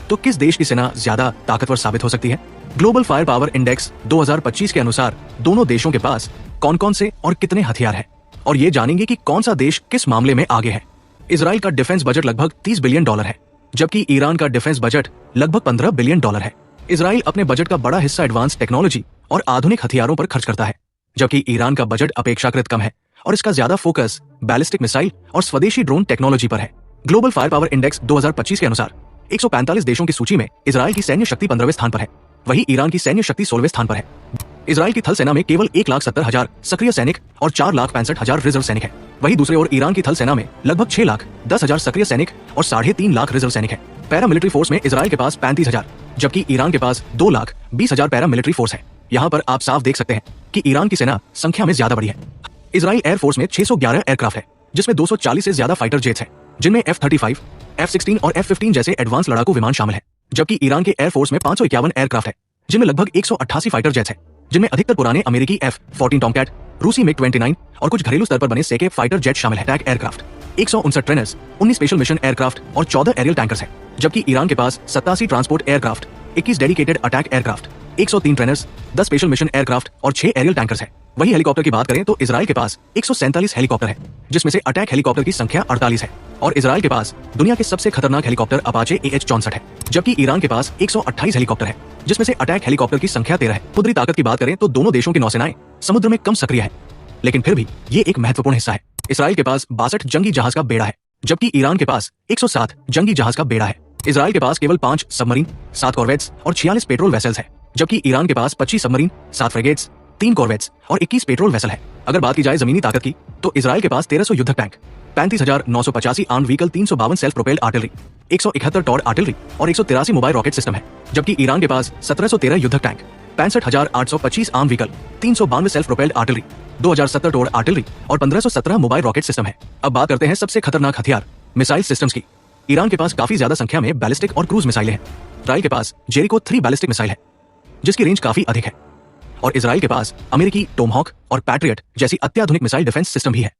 तो किस देश की सेना ज्यादा ताकतवर साबित हो सकती है? ग्लोबल फायर पावर इंडेक्स 2025 के अनुसार दोनों देशों के पास कौन कौन से और कितने हथियार हैं, और ये जानेंगे कि कौन सा देश किस मामले में आगे है। इजराइल का डिफेंस बजट लगभग $30 बिलियन है, जबकि ईरान का डिफेंस बजट लगभग $15 बिलियन है। इजराइल अपने बजट का बड़ा हिस्सा एडवांस टेक्नोलॉजी और आधुनिक हथियारों पर खर्च करता है, जबकि ईरान का बजट अपेक्षाकृत कम है और इसका ज्यादा फोकस बैलिस्टिक मिसाइल और स्वदेशी ड्रोन टेक्नोलॉजी पर है। ग्लोबल फायर पावर इंडेक्स 2025 के अनुसार 145 देशों की सूची में इजराइल की सैन्य शक्ति 15वें स्थान पर है, वहीं ईरान की सैन्य शक्ति 16वें स्थान पर है। इजराइल की थल सेना में केवल 1,70,000 सक्रिय सैनिक और 4,65,000 रिजर्व सैनिक है। वहीं दूसरे ओर ईरान की थल सेना में लगभग 6,10,000 सक्रिय सैनिक और 3.5 लाख रिजर्व सैनिक है। पैरा मिलिट्री फोर्स में इजराइल के पास 35,000, जबकि ईरान के पास 2,20,000 पैरा मिलिट्री फोर्स है। यहाँ पर आप साफ देख सकते हैं कि ईरान की सेना संख्या में ज्यादा बड़ी है। इजराइल एयरफोर्स में 611 एयरक्राफ्ट है, जिसमें 240 से ज्यादा फाइटर जेट्स हैं, जिनमें F-35, F-16 और F-15 जैसे एडवांस लड़ाकू विमान शामिल हैं। जबकि ईरान के एयरफोर्स में 551 एयरक्राफ्ट है, जिनमें लगभग 188 फाइटर जेट्स हैं, जिनमें अधिकतर पुराने अमेरिकी F-14 टॉमकैट, रूसी MiG-29 और कुछ घरेलू स्तर पर बने सेके फाइटर जेट शामिल है। Attack aircraft 159 trainers, 19 special mission aircraft और 14 एरियल टैंकर्स हैं, जबकि ईरान के पास 87 transport aircraft, 21 dedicated attack aircraft, 103 trainers, 10 special mission aircraft और 6 एरियल टैंकर्स हैं। वही हेलीकॉप्टर की बात करें तो इजराइल के पास 147 हेलीकॉप्टर है, जिसमें से अटैक हेलीकॉप्टर की संख्या 48 है, और इजराइल के पास दुनिया के सबसे खतरनाक हेलीकॉप्टर अपाचे AH-64 है, जबकि ईरान के पास 128 हेलीकॉप्टर है, जिसमें से अटैक हेलीकॉप्टर की संख्या 13 है। समुद्री ताकत की बात करें तो दोनों देशों की नौसेनाएं समुद्र में कम सक्रिय है, लेकिन फिर भी ये एक महत्वपूर्ण हिस्सा है। इसराइल के पास 62 जंगी जहाज का बेड़ा है, जबकि ईरान के पास 107 जंगी जहाज का बेड़ा है। इजराइल के पास केवल 5 सबमरीन, 7 कॉर्वेट्स और 46 पेट्रोल वेसल्स है, जबकि ईरान के पास 25 सबमरीन, 7 फ्रिगेट्स, 3 कॉर्वेट्स और 21 पेट्रोल वेसल है। अगर बात की जाए जमीनी ताकत की तो इजराइल के पास 1300 युद्धक tank, 35,985 armed vehicle, 352 self propelled artillery, 171 toured artillery और 183 मोबाइल रॉकेट सिस्टम है, जबकि ईरान के पास 1713 युद्धक tank, 65,825 armed vehicle, 392 self propelled artillery, 2070 toured artillery और 1517 मोबाइल रॉकेट सिस्टम है। अब बात करते हैं सबसे खतरनाक हथियार मिसाइल सिस्टम्स की। ईरान के पास काफी ज्यादा संख्या में बैलिस्टिक और क्रूज मिसाइलें हैं। इजराइल के पास जेरिको 3 बैलिस्टिक मिसाइल है, जिसकी रेंज काफी अधिक है, और इजराइल के पास अमेरिकी टोमहॉक और पैट्रियट जैसी अत्याधुनिक मिसाइल डिफेंस सिस्टम भी है।